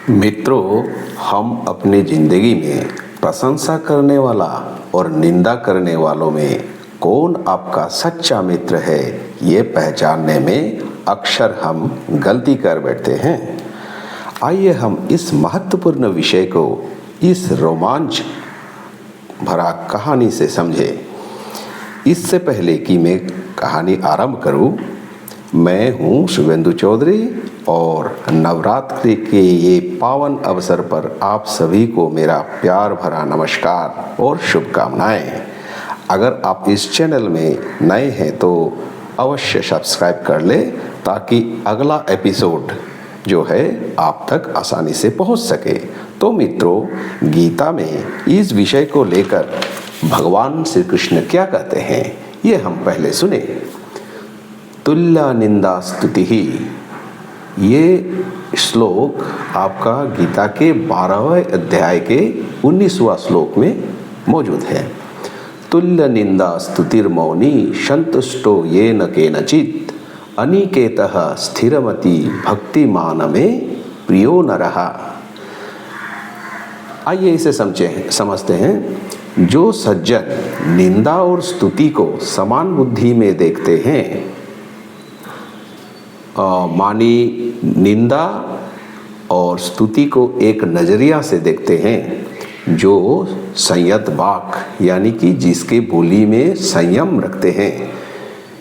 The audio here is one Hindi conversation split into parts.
मित्रों, हम अपनी जिंदगी में प्रशंसा करने वाला और निंदा करने वालों में कौन आपका सच्चा मित्र है, ये पहचानने में अक्सर हम गलती कर बैठते हैं। आइए हम इस महत्वपूर्ण विषय को इस रोमांच भरा कहानी से समझें। इससे पहले कि मैं कहानी आरंभ करूं, मैं हूं शुभेंदु चौधरी और नवरात्रि के ये पावन अवसर पर आप सभी को मेरा प्यार भरा नमस्कार और शुभकामनाएं। अगर आप इस चैनल में नए हैं तो अवश्य सब्सक्राइब कर लें ताकि अगला एपिसोड जो है आप तक आसानी से पहुंच सके। तो मित्रों, गीता में इस विषय को लेकर भगवान श्री कृष्ण क्या कहते हैं, ये हम पहले सुने। तुल्य निंदा स्तुति ही, ये श्लोक आपका गीता के 12वें अध्याय के 19वां श्लोक में मौजूद है। तुल्य निंदा स्तुतिर्मौनी संतुष्टो येन केनचित् अनिकेतः स्थिरमति भक्तिमान में प्रियो नरः। आइए इसे समझते हैं। जो सज्जन निंदा और स्तुति को समान बुद्धि में देखते हैं, मानी निंदा और स्तुति को एक नजरिया से देखते हैं, जो संयत वाक यानी कि जिसके बोली में संयम रखते हैं,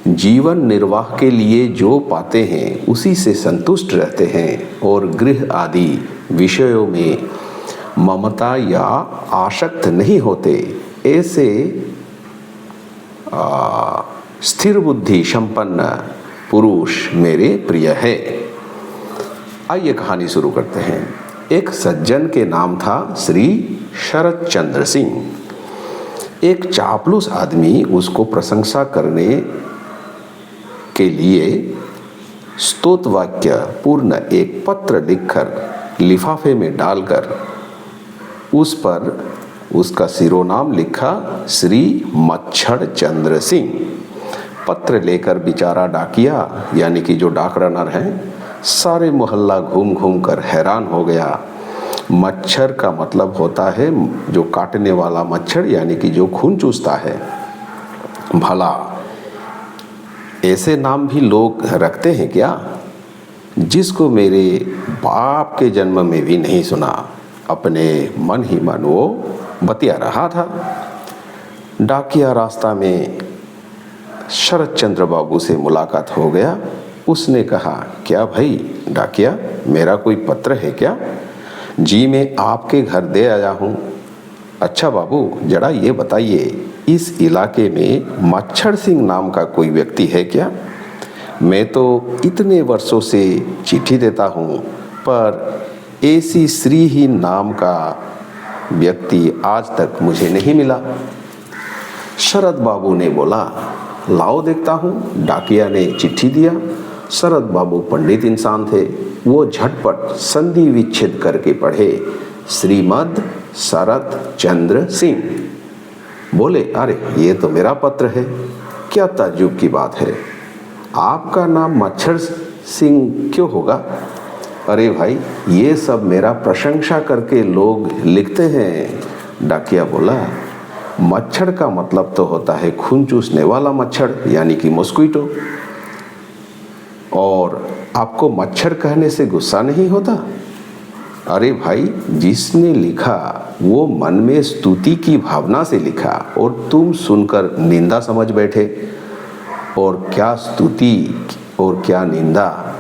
जीवन निर्वाह के लिए जो पाते हैं उसी से संतुष्ट रहते हैं और गृह आदि विषयों में ममता या आसक्त नहीं होते, ऐसे स्थिर बुद्धि संपन्न पुरुष मेरे प्रिय है। आइए कहानी शुरू करते हैं। एक सज्जन के नाम था श्री शरद चंद्र सिंह। एक चापलूस आदमी उसको प्रशंसा करने के लिए स्तोत्र वाक्य पूर्ण एक पत्र लिखकर लिफाफे में डालकर उस पर उसका शिरोनाम लिखा, श्री मच्छर चंद्र सिंह। पत्र लेकर बेचारा डाकिया यानी कि जो डाक रनर है, सारे मोहल्ला घूम घूम कर हैरान हो गया। मच्छर का मतलब होता है जो काटने वाला मच्छर, यानी कि जो खून चूसता है। भला ऐसे नाम भी लोग रखते हैं क्या, जिसको मेरे बाप के जन्म में भी नहीं सुना। अपने मन ही मन वो बतिया रहा था। डाकिया रास्ता में शरद चंद्र बाबू से मुलाकात हो गया। उसने कहा, क्या भाई डाकिया, मेरा कोई पत्र है क्या? जी, मैं आपके घर दे आया हूँ। अच्छा बाबू, जरा ये बताइए, इस इलाके में मच्छर सिंह नाम का कोई व्यक्ति है क्या? मैं तो इतने वर्षों से चिट्ठी देता हूँ, पर ऐसी श्री ही नाम का व्यक्ति आज तक मुझे नहीं मिला। शरद बाबू ने बोला, लाओ देखता हूँ। डाकिया ने चिट्ठी दिया। शरद बाबू पंडित इंसान थे। वो झटपट संधि विच्छेद करके पढ़े, श्रीमद शरद चंद्र सिंह। बोले, अरे ये तो मेरा पत्र है। क्या ताज्जुब की बात है, आपका नाम मच्छर सिंह क्यों होगा? अरे भाई, ये सब मेरा प्रशंसा करके लोग लिखते हैं। डाकिया बोला, मच्छर का मतलब तो होता है खून चूसने वाला मच्छर, यानी कि मॉस्किटो। और आपको मच्छर कहने से गुस्सा नहीं होता? अरे भाई, जिसने लिखा वो मन में स्तुति की भावना से लिखा और तुम सुनकर निंदा समझ बैठे। और क्या स्तुति और क्या निंदा,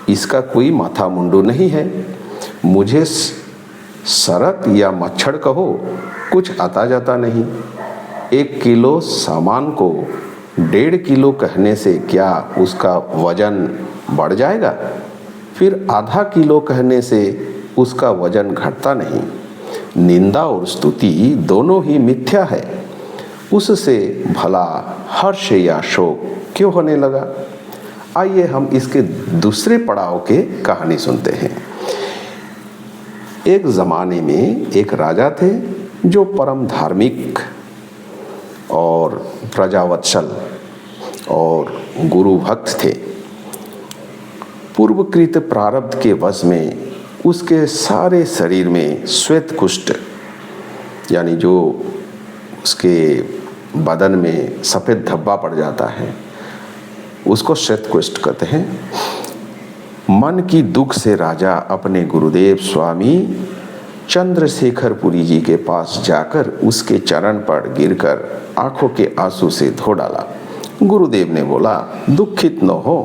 इसका कोई माथा मुंडू नहीं है। मुझे शरद या मच्छर कहो, कुछ आता जाता नहीं। 1 किलो सामान को 1.5 किलो कहने से क्या उसका वजन बढ़ जाएगा? फिर आधा किलो कहने से उसका वजन घटता नहीं। निंदा और स्तुति दोनों ही मिथ्या है, उससे भला हर्ष या शोक क्यों होने लगा? आइए हम इसके दूसरे पड़ाव के कहानी सुनते हैं। एक ज़माने में एक राजा थे जो परम धार्मिक और प्रजावत्सल और गुरु भक्त थे। पूर्वकृत प्रारब्ध के वश में उसके सारे शरीर में श्वेत कुष्ठ, यानी जो उसके बदन में सफ़ेद धब्बा पड़ जाता है, उसको श्वेत कुष्ठ कहते हैं। मन की दुख से राजा अपने गुरुदेव स्वामी चंद्रशेखरपुरी जी के पास जाकर उसके चरण पर गिरकर आंखों के आंसू से धो डाला। गुरुदेव ने बोला, दुखित न हो,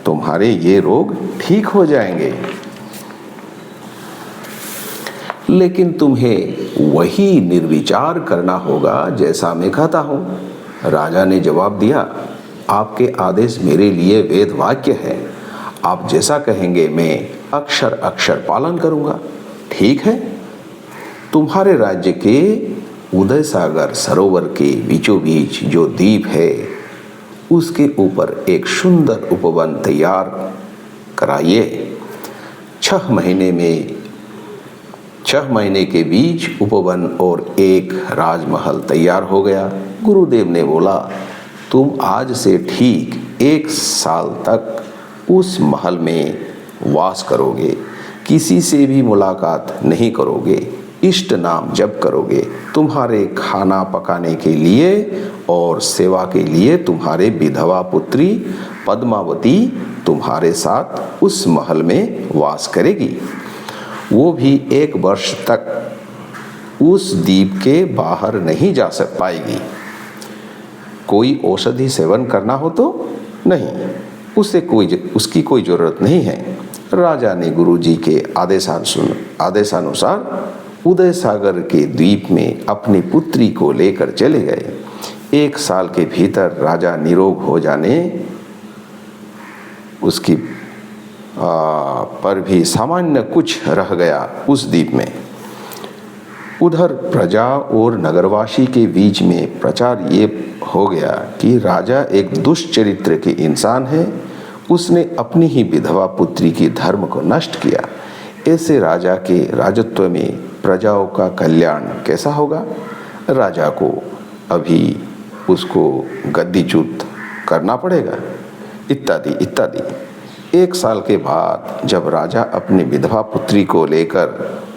तुम्हारे ये रोग ठीक हो जाएंगे, लेकिन तुम्हें वही निर्विचार करना होगा जैसा मैं कहता हूँ। राजा ने जवाब दिया, आपके आदेश मेरे लिए वेद वाक्य है। आप जैसा कहेंगे मैं अक्षर अक्षर पालन करूँगा। ठीक है। तुम्हारे राज्य के उदय सागर सरोवर के बीचों बीच जो द्वीप है, उसके ऊपर एक सुंदर उपवन तैयार कराइए। 6 महीने के बीच उपवन और एक राजमहल तैयार हो गया। गुरुदेव ने बोला, तुम आज से ठीक 1 साल तक उस महल में वास करोगे, किसी से भी मुलाकात नहीं करोगे, इष्ट नाम जप करोगे। तुम्हारे खाना पकाने के लिए और सेवा के लिए तुम्हारे विधवा पुत्री पद्मावती तुम्हारे साथ उस महल में वास करेगी। वो भी 1 वर्ष तक उस द्वीप के बाहर नहीं जा सक पाएगी। कोई औषधि सेवन करना हो तो नहीं, उसकी कोई जरूरत नहीं है। राजा ने गुरुजी के आदेशानुसार उदय सागर के द्वीप में अपनी पुत्री को लेकर चले गए। 1 साल के भीतर राजा निरोग हो जाने उसकी पर भी सामान्य कुछ रह गया उस द्वीप में। उधर प्रजा और नगरवासी के बीच में प्रचार ये हो गया कि राजा एक दुष्चरित्र के इंसान है, उसने अपनी ही विधवा पुत्री की धर्म को नष्ट किया। ऐसे राजा के राजत्व में प्रजाओं का कल्याण कैसा होगा? राजा को अभी उसको गद्दीच्युत करना पड़ेगा, इत्यादि इत्यादि। 1 साल के बाद जब राजा अपनी विधवा पुत्री को लेकर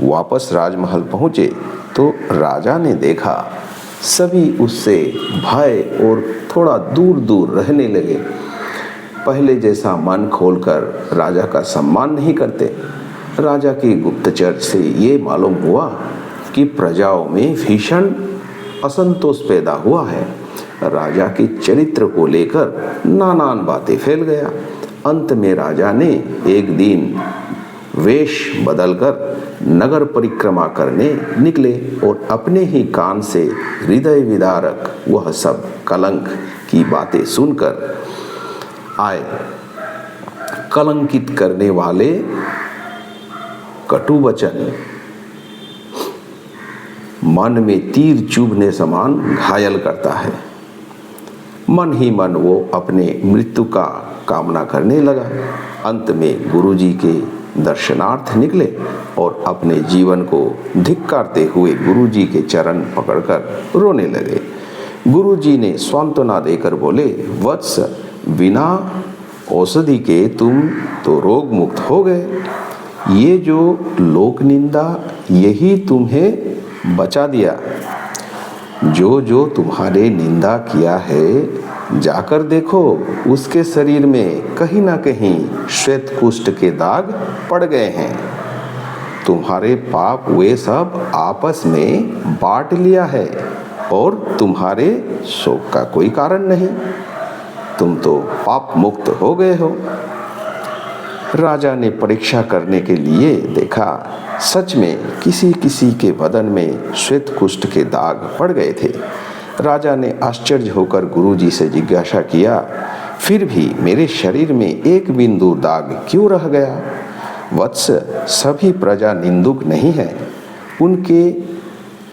वापस राजमहल पहुँचे तो राजा ने देखा सभी उससे भय और थोड़ा दूर दूर रहने लगे। पहले जैसा मन खोलकर राजा का सम्मान नहीं करते। राजा के गुप्तचर से ये मालूम हुआ कि प्रजाओं में भीषण असंतोष पैदा हुआ है। राजा के चरित्र को लेकर नानान बातें फैल गया। अंत में राजा ने एक दिन वेश बदलकर नगर परिक्रमा करने निकले और अपने ही कान से हृदय विदारक वह सब कलंक की बातें सुनकर आए। कलंकित करने वाले कटु वचन मन में तीर चुभने समान घायल करता है। मन ही मन वो अपने मृत्यु का कामना करने लगा। अंत में गुरुजी के दर्शनार्थ निकले और अपने जीवन को धिक्कारते हुए गुरुजी के चरण पकड़कर रोने लगे। गुरुजी ने सांत्वना देकर बोले, वत्स, बिना औषधि के तुम तो रोग मुक्त हो गए। ये जो लोक निंदा यही तुम्हें बचा दिया। जो तुम्हारे निंदा किया है जाकर देखो, उसके शरीर में कहीं ना कहीं श्वेत कुष्ठ के दाग पड़ गए हैं। तुम्हारे पाप वे सब आपस में बांट लिया है और तुम्हारे शोक का कोई कारण नहीं। तुम तो पाप मुक्त हो गए हो। राजा ने परीक्षा करने के लिए देखा, सच में किसी किसी के बदन में श्वेत कुष्ठ के दाग पड़ गए थे। राजा ने आश्चर्य होकर गुरुजी से जिज्ञासा किया, फिर भी मेरे शरीर में एक बिंदु दाग क्यों रह गया? वत्स, सभी प्रजा निंदुक नहीं है। उनके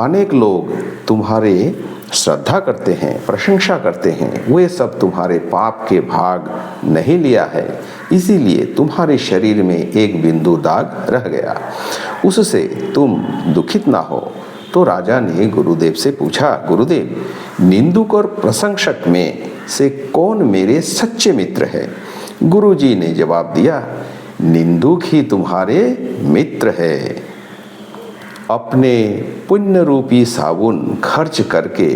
अनेक लोग तुम्हारे श्रद्धा करते हैं, प्रशंसा करते हैं। वे सब तुम्हारे पाप के भाग नहीं लिया है, इसीलिए तुम्हारे शरीर में एक बिंदु दाग रह गया। उससे तुम दुखित ना हो। तो राजा ने गुरुदेव से पूछा, गुरुदेव, निंदुक और प्रशंसक में से कौन मेरे सच्चे मित्र है? गुरुजी ने जवाब दिया, निंदुक ही तुम्हारे मित्र है। अपने पुण्य रूपी साबुन खर्च करके,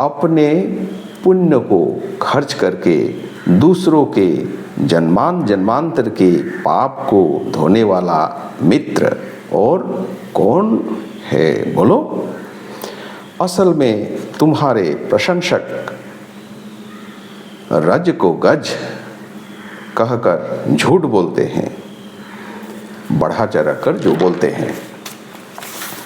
अपने पुण्य को खर्च करके दूसरों के जन्मांतर के पाप को धोने वाला मित्र और कौन है बोलो? असल में तुम्हारे प्रशंसक रज को गज कहकर झूठ बोलते हैं, बढ़ा चढ़ा कर जो बोलते हैं।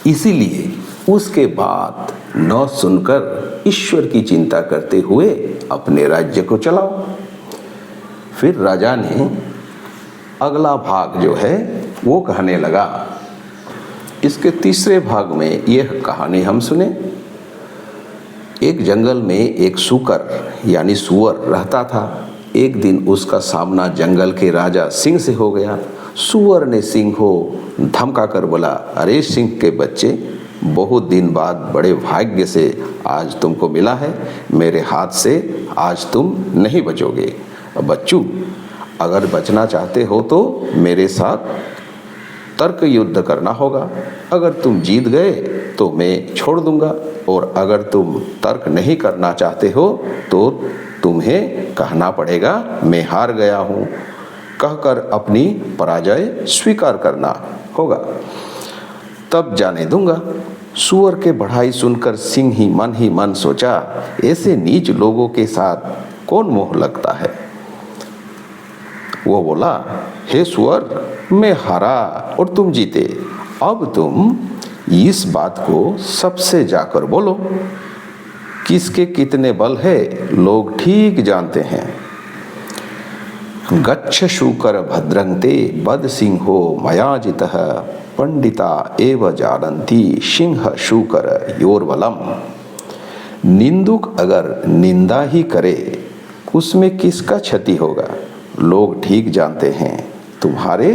इसीलिए उसके बाद न सुनकर ईश्वर की चिंता करते हुए अपने राज्य को चलाओ। फिर राजा ने अगला भाग जो है वो कहने लगा। इसके तीसरे भाग में यह कहानी हम सुने। एक जंगल में एक सूकर यानी सुअर रहता था। एक दिन उसका सामना जंगल के राजा सिंह से हो गया। सुअर ने सिंह को धमका कर बोला, अरे सिंह के बच्चे, बहुत दिन बाद बड़े भाग्य से आज तुमको मिला है। मेरे हाथ से आज तुम नहीं बचोगे। बच्चू, अगर बचना चाहते हो तो मेरे साथ तर्क युद्ध करना होगा। अगर तुम जीत गए तो मैं छोड़ दूंगा, और अगर तुम तर्क नहीं करना चाहते हो तो तुम्हें कहना पड़ेगा मैं हार गया हूँ, कहकर अपनी पराजय स्वीकार करना होगा, तब जाने दूंगा। सुअर के बढ़ाई सुनकर सिंह ही मन सोचा, ऐसे नीच लोगों के साथ कौन मोह लगता है। वो बोला, हे सुअर, मैं हारा और तुम जीते। अब तुम इस बात को सबसे जाकर बोलो। किसके कितने बल है लोग ठीक जानते हैं। गच्छ शूकर भद्रंते बद सिंहो मया जितः पंडिता एव जानन्ति सिंह शूकर योरबलम। निंदुक अगर निंदा ही करे उसमें किसका क्षति होगा। लोग ठीक जानते हैं तुम्हारे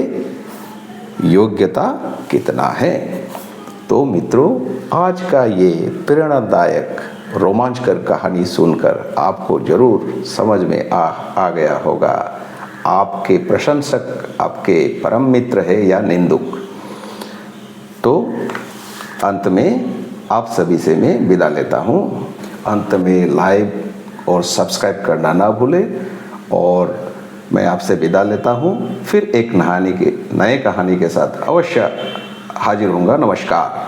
योग्यता कितना है। तो मित्रों, आज का ये प्रेरणादायक रोमांचकर कहानी सुनकर आपको जरूर समझ में आ गया होगा, आपके प्रशंसक आपके परम मित्र है या निंदुक। तो अंत में आप सभी से मैं विदा लेता हूँ। अंत में लाइक और सब्सक्राइब करना ना भूलें, और मैं आपसे विदा लेता हूँ। फिर एक नए कहानी के साथ अवश्य हाजिर होऊंगा। नमस्कार।